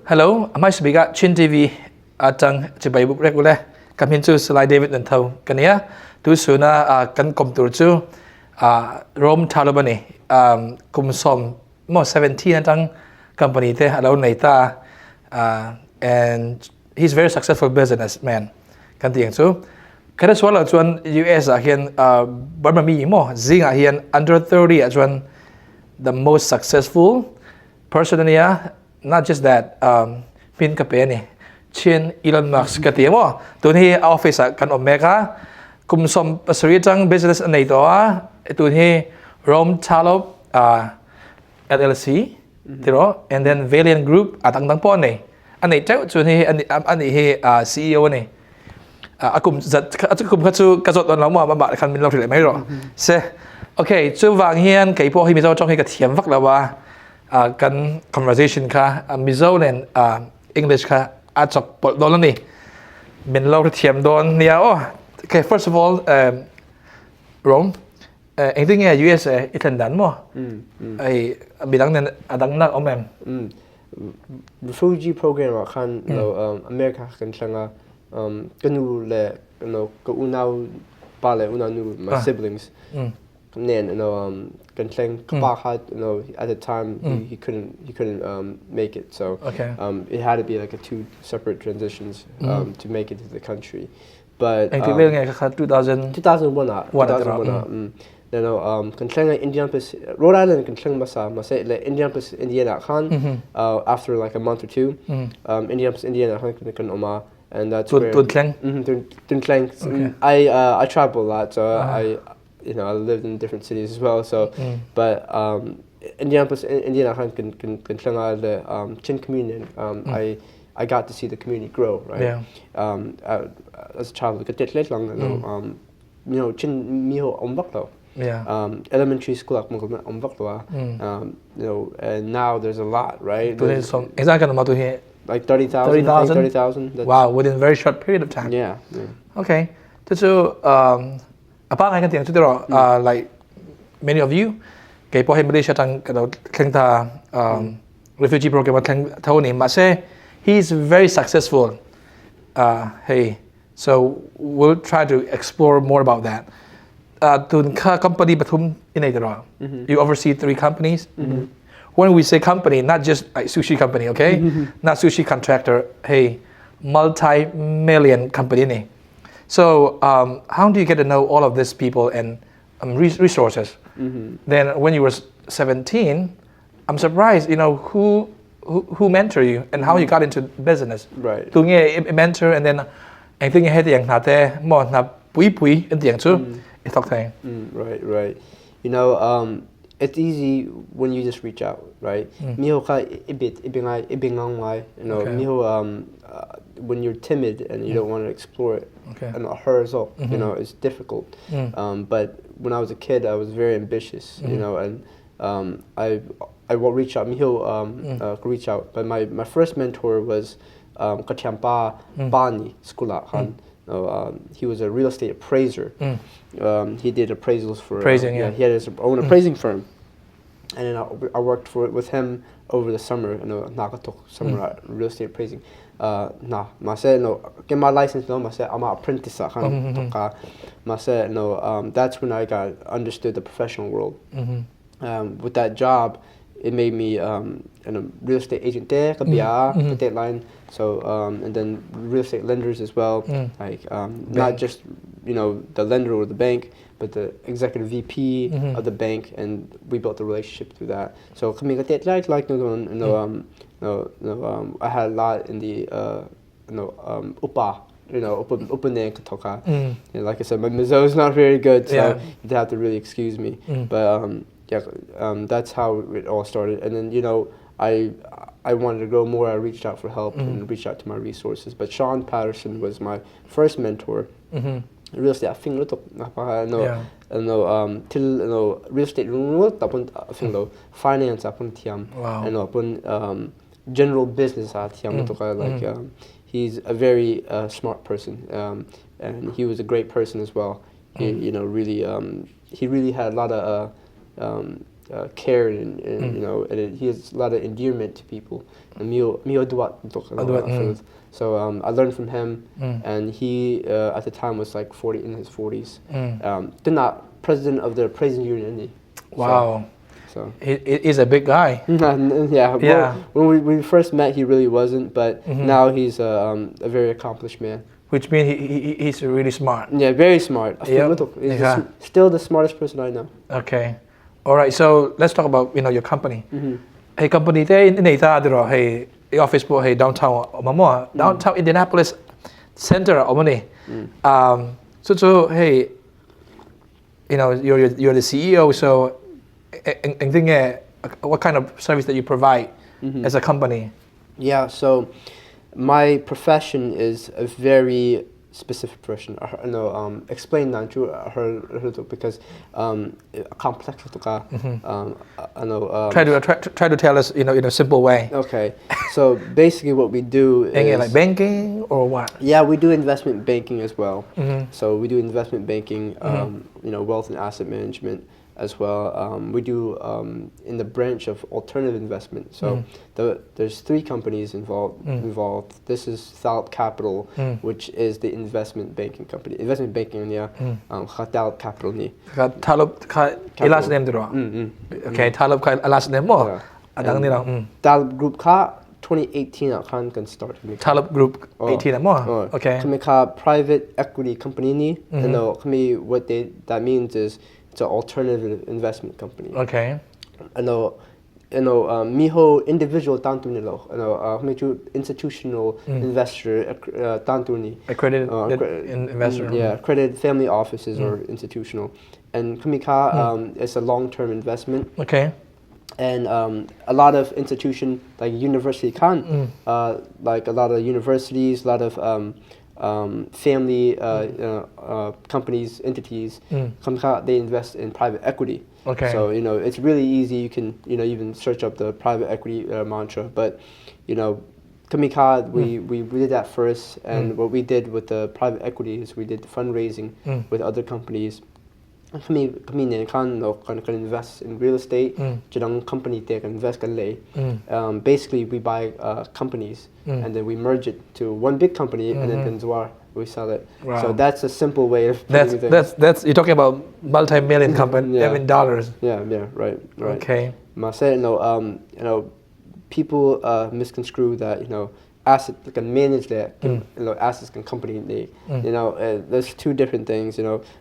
Hello, am I speaking at Chin TV atang chibai book regular kami chu slide David nan thau kania tu suna kan kom tur chu Rome Thalop ni kum som mo 17 atang company te alo nei ta and he's very successful businessman kan tiang chu kada swala chuan US hian Burma mi mo zinga hian under 30 chuan the most successful person not just that pin kape ni chin Elon Musk ka tiamo tun hi office kan omega kum som pasri chang business nei to tun hi Rome Thalop LLC tiro and then Valiant Group atang tang pon nei anei chau chun hi ani hi CEO ni akum zat akum khachu kazot don law ma kan min lo thile mai ro se okay chu wang hian kai po hi Mizo chong hi ka thiam vak lawa kan conversation ka Mizo nen English ka achok pol don ni min lo thiam don nia okay first of all Rome anything US itan dan mo ai bilang nen adang na omem refugee program kan lo America kan changa kanu le no ko unau pale unanu my siblings then kan chang kapahat at the time he couldn't make it, so it had to be like a two separate transitions to make it to the country, but 2001 then kan chang Indian plus Rhode Island kan chang masa le Indian plus Indiana kan after like a month or two Indian plus Indiana kan oma, and that's where I travel a lot, so I lived in different cities as well. So, but Indiana plus Indiana can the Chin community. I got to see the community grow, right? Yeah. As a child, Chin miho ombaklo. Yeah. Elementary school ombaklo. And now there's a lot, right? Like 30,000. Wow, within a very short period of time. Yeah. Okay. So, apart kan tiang chutero like many of you kay po Malaysia tang kanta refugee program tang thawn ma say he's very successful. Hey, so we'll try to explore more about that. Tun ka company bathum inay you oversee 3 companies. When we say company, not just like sushi company, okay? Not sushi contractor. Hey, multi-million company ni. So how do you get to know all of these people and resources? Then when you were 17, I'm surprised, who mentored you and how you got into business. Right. Tu nghe mentor and then I think you had yang nate mo na pui and yang chu itok thing. Right. It's easy when you just reach out, right? Miho ka ibingang wai, miho when you're timid and you don't want to explore it, and her as well, it's difficult. But when I was a kid, I was very ambitious, and I will reach out. Miho reach out, but my first mentor was Katiampa Bani Skula Han. He was a real estate appraiser. He did appraisals for appraising. He had his own appraising firm, and then I worked with him over the summer. Nagatok summer real estate appraising. Get my license. I'm an apprentice. That's when I understood the professional world. With that job, it made me a real estate agent there, the deadline. So and then real estate lenders as well, not just the lender or the bank, but the executive VP of the bank, and we built a relationship through that. So I had a lot in the upa. Like I said, my Mizo is not very good, so you'd have to really excuse me. But that's how it all started. And then I wanted to grow more. I reached out for help and reached out to my resources. But Sean Patterson was my first mentor. Real estate, I think real estate, finance, thiam, and general business, thiam. He's a very smart person, and he was a great person as well. He really had a lot of care and you know, and he has a lot of endearment to people. And Mio Duat, so I learned from him, and he at the time was like 40 in his 40s. President of the President Union. Wow. So he is a big guy. Yeah. Yeah. Well, when we first met, he really wasn't, but now he's a very accomplished man. Which means he's really smart. Yeah, very smart. Yep. He's still the smartest person I know. Okay. All right. So let's talk about your company. Hey, company te in ita diro hey office po hey downtown mamo downtown Indianapolis center omani. So hey, you're the CEO. So what kind of service that you provide as a company? Yeah. So my profession is a very specific profession. Explain that to because complex try to tell us in a simple way. Okay. So basically what we do is like banking or what? Yeah, we do investment banking as well. So we do investment banking, wealth and asset management as well. We do in the branch of alternative investment. So there's 3 companies involved. This is Thalop Capital, which is the investment banking company. Investment banking, Thalop Capital ni. Thalop last name diro. Okay, Thalop last name mo. Adang nilang. Thalop Group ka 2018 kan start. Thalop Group 18 mo. Okay. Kami ka private equity company ni. Kami what that means is it's an alternative investment company. Okay. Miho individual tantu nilo. Institutional investor tantu ni. Accredited investor. Yeah, accredited family offices or institutional. And Kamika is a long-term investment. Okay. And a lot of institution like university like a lot of universities, a lot of family companies, entities, they invest in private equity. Okay. So it's really easy. You can even search up the private equity mantra. But Kamika, we did that first, and what we did with the private equity is we did fundraising with other companies. Kami can invest in real estate. Jadang company they can invest basically we buy companies and then we merge it to one big company and then we sell it. Wow. So that's a simple way of that's you're talking about multi-million company, I mean dollars. Yeah, right. Okay. People misconstrue that asset can manage that. Assets can company they. There's 2 different things.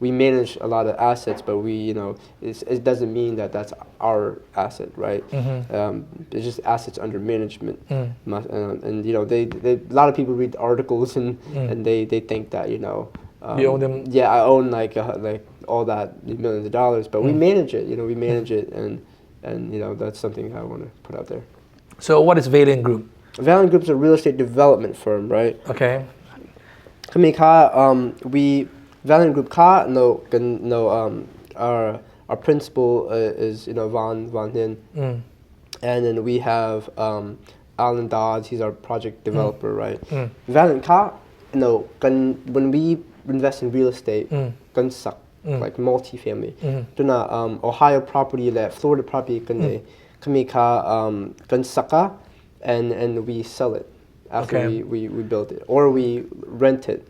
We manage a lot of assets, but we it doesn't mean that that's our asset, right? It's just assets under management. And they a lot of people read articles and they think that you own them. Yeah, I own like all that millions of dollars, but we manage it. We manage it, and that's something I want to put out there. So what is Valiant Group? Valiant Group is a real estate development firm, right? Okay. Valiant Group our principal is Van Hin, and then we have Alan Dodds. He's our project developer, right? Valiant when we invest in real estate, like multifamily. Ohio property, Florida property, and we sell it after we build it, or we rent it,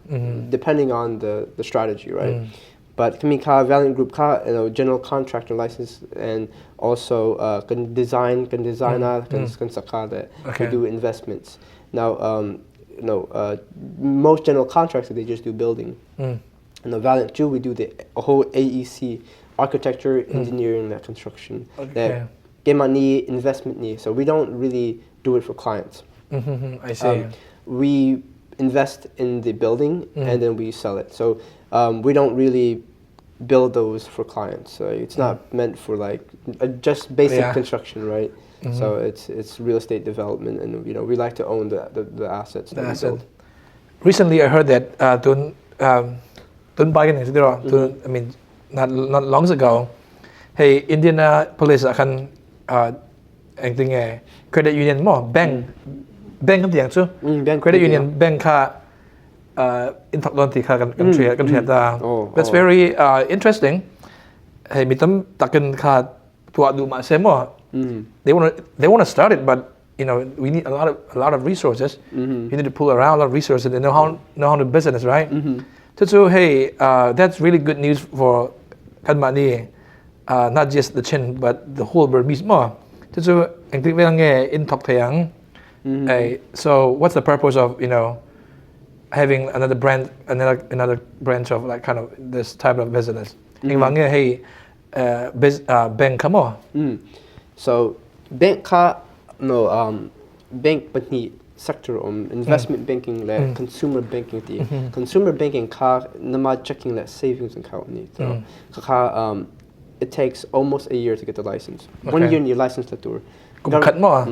depending on the strategy, right? But Kamika Valiant Group general contractor license, and also can design we do investments. Now most general contractors they just do building. And the Valiant Jew we do the whole AEC, architecture, engineering, that construction, that money investment need. So we don't really do it for clients. I see. We invest in the building and then we sell it. So we don't really build those for clients. So it's not meant for just basic construction, right? So it's real estate development, and we like to own the assets that we build. Recently, I heard that I mean, not long ago, hey, Indianapolis akan credit union mo bank kan tiang tu credit union bank ka intokdonti ka kan that's very interesting. Hey, mitam taken ka tuah do ma say more. They want to start it, but we need a lot of resources. You need to pull around a lot of resources and know how to business, right? So hey, that's really good news for Kanmani, not just the Chin but the whole Burmese more. So in Tok Thiang, so what's the purpose of having another branch of like kind of this type of business? Hey, bank come on. So bank bank but sector investment banking consumer banking consumer banking nama checking savings account so it takes almost a year to get the license. 1 year in your license to tour. Cut more.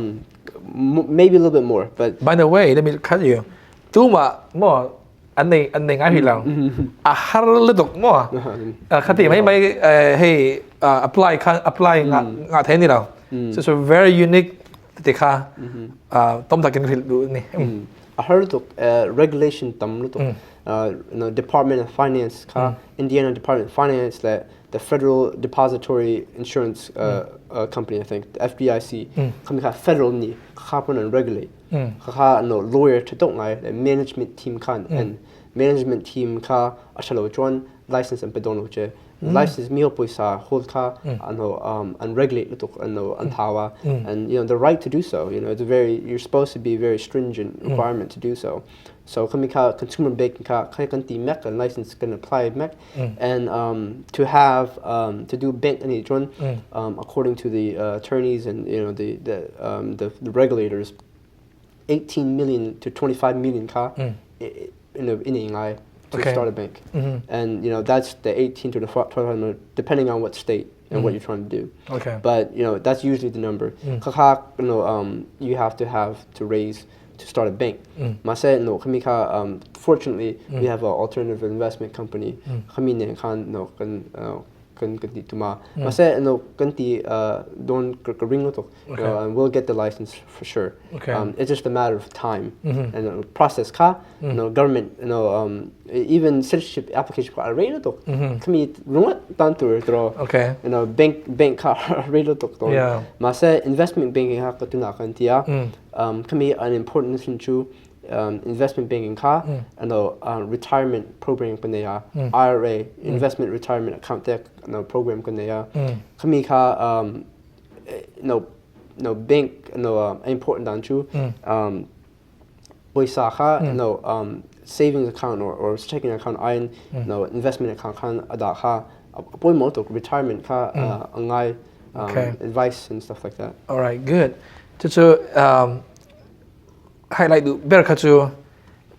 Maybe a little bit more, but by the way, let me cut you. More. Anh này ngay thì nào. Har little more. Khát thì mấy hey apply ngã thế này nào. So it's a very unique thì kha tom ta kinh phil đủ nè. I heard regulation tam lúc Department of Finance Indiana Department of Finance that the Federal Depository Insurance Company, I think, the FDIC, federal ni and regulate. Lawyer to don't the management team and management team achalo join license and pedono license mio poisa hold and regulate and tawa and the right to do so. It's you're supposed to be very stringent requirement to do so. So consumer banking and license can apply and to have to do bank and join according to the attorneys and the regulators, 18 million to 25 million to start a bank. And that's the 18 to the 25 million, depending on what state and what you're trying to do. Okay. But that's usually the number. You have to raise to start a bank. Fortunately, we have an alternative investment company. And we'll get the license for sure. It's just a matter of time and process. Government, even citizenship application bank investment banking an important thing too. Investment banking and retirement program IRA investment retirement account program bank important than too savings account or checking account investment account retirement advice and stuff like that. All right, good. So highlight du ber khachu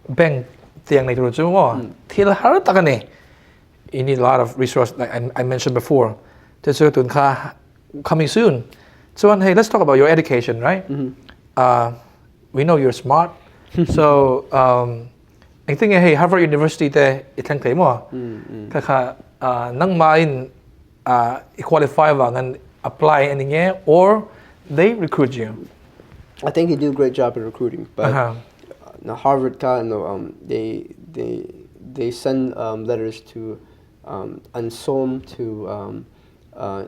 bank tiang nei ru chu mo thil har ta ka ne you need a lot of resource like I mentioned before. So tun kha coming soon. So hey, let's talk about your education, right? We know you're smart. So I think hey Harvard University te itlang thai mo kha nang ma in qualify wa ngan apply any or they recruit you. I think you do a great job in recruiting, but Harvard, they send letters to Ansom to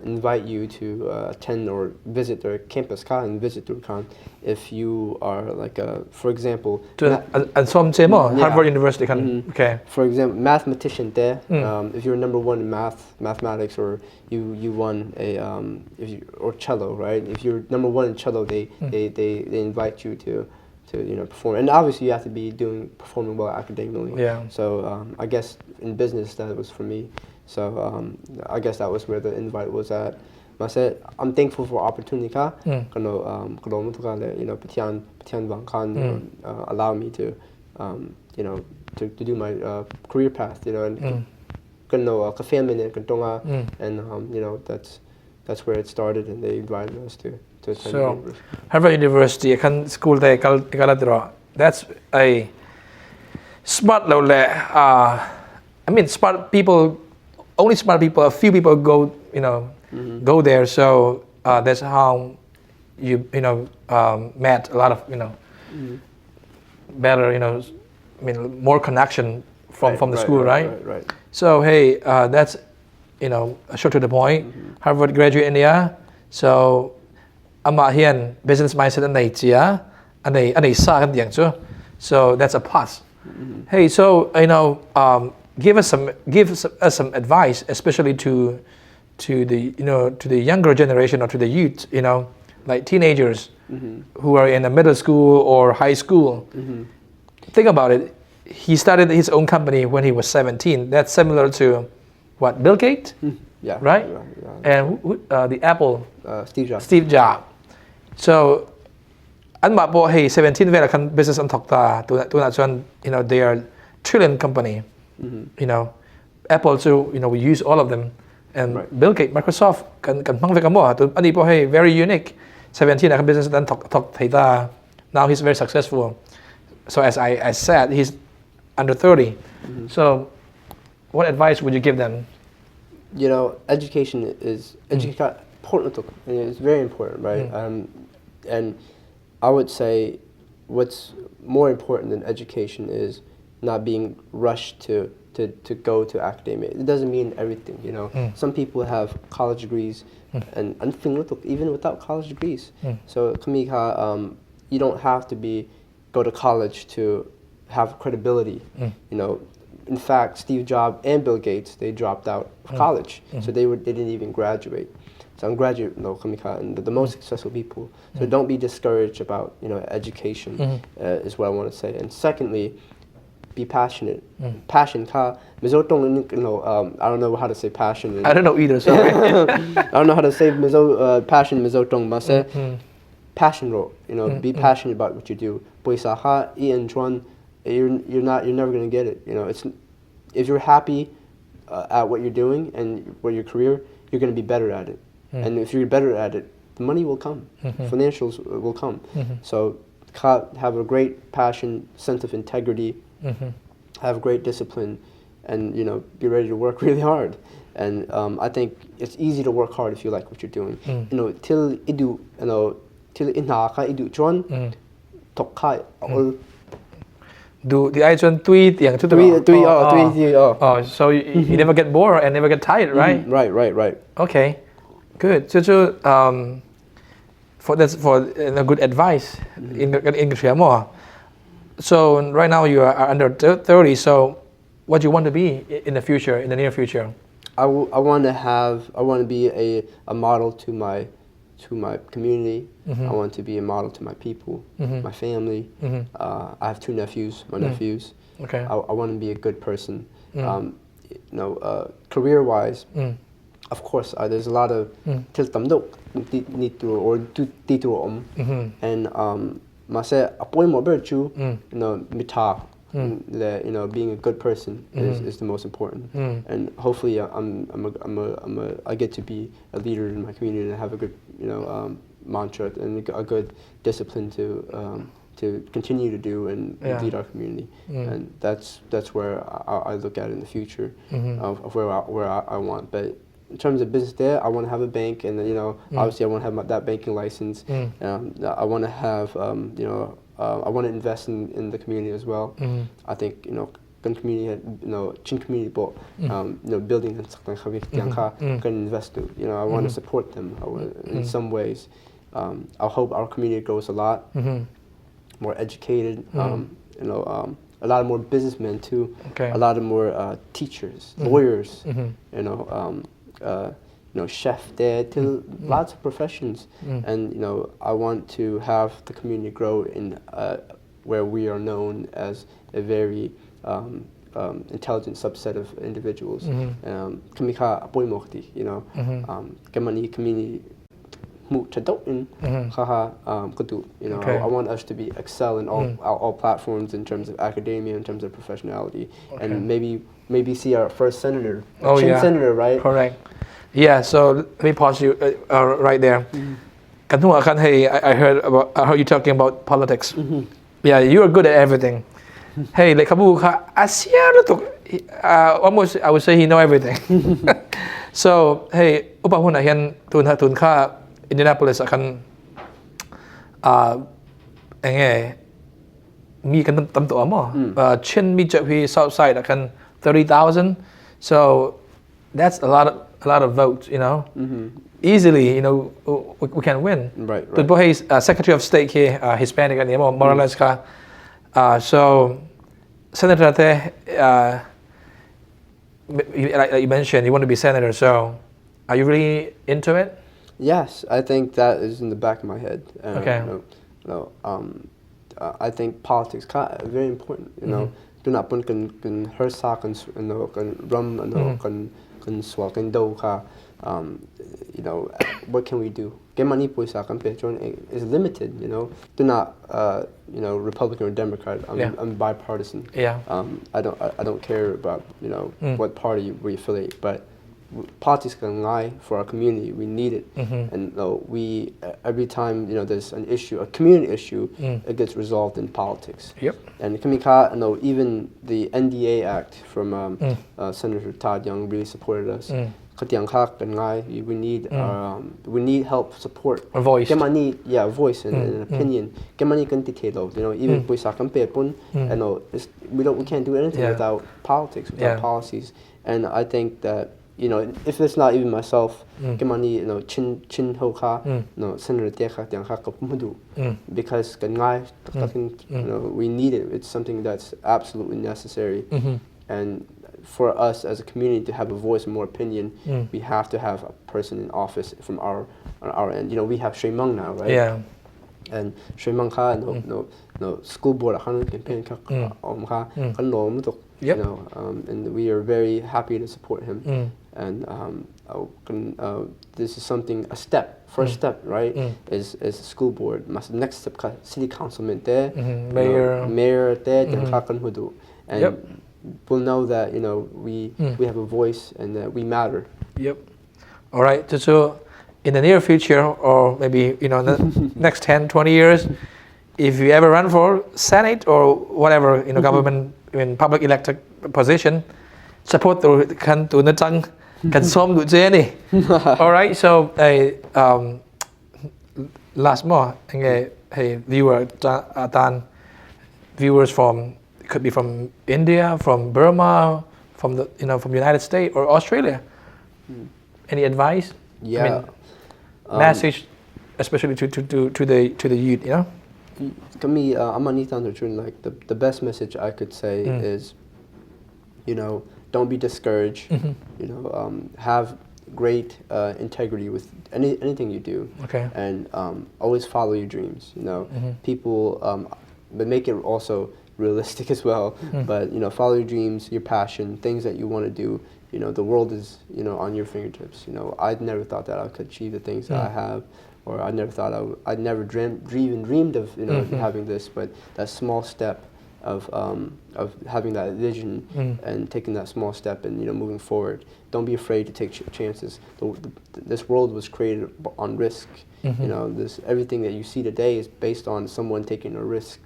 invite you to attend or visit their campus and visit their if you are like for example Ansom Harvard University okay. For example, mathematician there. If you're number one in mathematics, or you won or cello, right? If you're number one in cello, they invite you to perform, and obviously you have to be performing well academically. Yeah. So I guess in business that was for me. So I guess that was where the invite was at. I said I'm thankful for opportunity. Allow me to to do my career path. And that's where it started, and they invited us to attend. So Harvard University school there that's a smart I mean smart people. Only smart people, a few people go, go there. So that's how you, met a lot of, better, more connection from the school, right? So hey, that's, short to the point. Harvard graduate India. so ama hian business mindset an nei chia an nei sa kan tiang chu so that's a plus hey so give us some advice especially to the to the younger generation or to the youth like teenagers who are in a middle school or high school think about it he started his own company when he was 17 that's similar to what Bill Gates Yeah. right and the Apple Steve Jobs. so an ma po hey 17 vela kan business an thok ta tu na chuan they are trillion company Apple too we use all of them and Bill Gates Microsoft kan mang ve ka mo tu ani po hey very unique 17 na kan business an thok thai ta now he's very successful so as I said he's under 30 so what advice would you give them education is important and it's very important right and I would say what's more important than education is not being rushed to go to academia. It doesn't mean everything, Some people have college degrees and even without college degrees. So you don't have to go to college to have credibility. In fact, Steve Jobs and Bill Gates, they dropped out of college. So they didn't even graduate. So I'm graduate, and the most successful people. So don't be discouraged about, education is what I want to say. And secondly, be passionate. Passion, Mizo tong, I don't know how to say passion. I don't know either, sorry. I don't know how to say passion, Mizo tong, but say passion, be passionate about what you do. You're never going to get it. If you're happy at what you're doing and what your career, you're going to be better at it. And if you're better at it, the money will come. Financials will come. So have a great passion, sense of integrity, have great discipline, and be ready to work really hard. And I think it's easy to work hard if you like what you're doing. Till idu chuan tok khai do the I chuan tui tiang chu so you never get bored and never get tired right right okay good so for a good advice in more so right now you are under 30 so what do you want to be in the future in the near future I want to be a model to my community. I want to be a model to my people, my family. I have 2 nephews, my nephews. Okay. I want to be a good person. Career-wise, of course, there's a lot of need to or and mase apoy mo berchu mita being a good person is the most important. And hopefully I get to be a leader in my community and have a good mantra and a good discipline to continue to do and lead our community. And that's where I look at in the future of where I want. But in terms of business there, I want to have a bank and obviously I want to have that banking license. I want to have I want to invest in the community as well. I think kan community chin community bo building and can invest to I want to support them in some ways. I hope our community grows a lot more educated. A lot of more businessmen too. A lot of more teachers, lawyers. Chef there, till lots of professions, and I want to have the community grow in where we are known as a very intelligent subset of individuals. Kamika apoy mokti, kamani community mu chadon haha kudu. I want us to be excel in all platforms in terms of academia, in terms of professionality, and maybe see our first senator, senator, right? Correct. Yeah, so let me pause you right there. Hey, I heard you talking about politics. Yeah, you are good at everything. Hey, like kabu ka Asia almost I would say he know everything. So hey, upa huna hian tun ka Indianapolis akan mi kan tam to mo chin mi chap hi south side akan 30,000. So that's a a lot of votes, easily, we can win. Right. But boy, he's Secretary of State here, Hispanic and more or less. So, Senator, like you mentioned, you want to be senator. So, are you really into it? Yes, I think that is in the back of my head. Okay. I think politics very important. Do not pun can hersa can rum can swallow can do what can we do? Get money puisa can pay is limited. Do not Republican or Democrat. I'm bipartisan. Yeah. I don't care about what party we affiliate, but politics can lie for our community. We need it, and we every time there's an issue, a community issue, it gets resolved in politics. Yep. And even the NDA Act from Senator Todd Young really supported us. We need help, support. A voice. Voice and an opinion. Even we can't do anything without politics, without policies. And I think that if it's not even myself, because we need it. It's something that's absolutely necessary. And for us as a community to have a voice and more opinion, we have to have a person in office from on our end. We have Shui Meng now, right? Yeah. And Shui Meng school board campaign and we are very happy to support him. And this is a first step, right? Is school board. Next step, city councilman there, mayor there, and we'll know that we have a voice and that we matter. Yep. All right. So in the near future, or maybe the next 10, 20 years, if you ever run for Senate or whatever government in public elected position, support the can do the tongue can some do any. All right. So last more hey viewer viewers from. It could be from India, from Burma, from the from United States or Australia. Any advice? Yeah. Message, especially to the youth. To me, I'm on like the best message I could say is, don't be discouraged. Have great integrity with anything you do. Okay. And always follow your dreams. People, but make it also realistic as well, but follow your dreams, your passion, things that you want to do. The world is on your fingertips. I never thought that I could achieve the things that I have, or I never thought I'd never dreamed of having this. But that small step of having that vision and taking that small step and moving forward. Don't be afraid to take chances. This world was created on risk. Everything that you see today is based on someone taking a risk.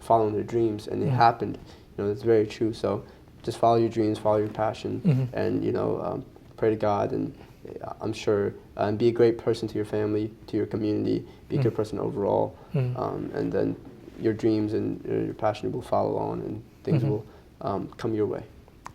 Following their dreams, and it happened. It's very true. So just follow your dreams, follow your passion, and pray to God, and I'm sure, and be a great person to your family, to your community, be a good person overall, and then your dreams and your passion will follow on, and things will come your way.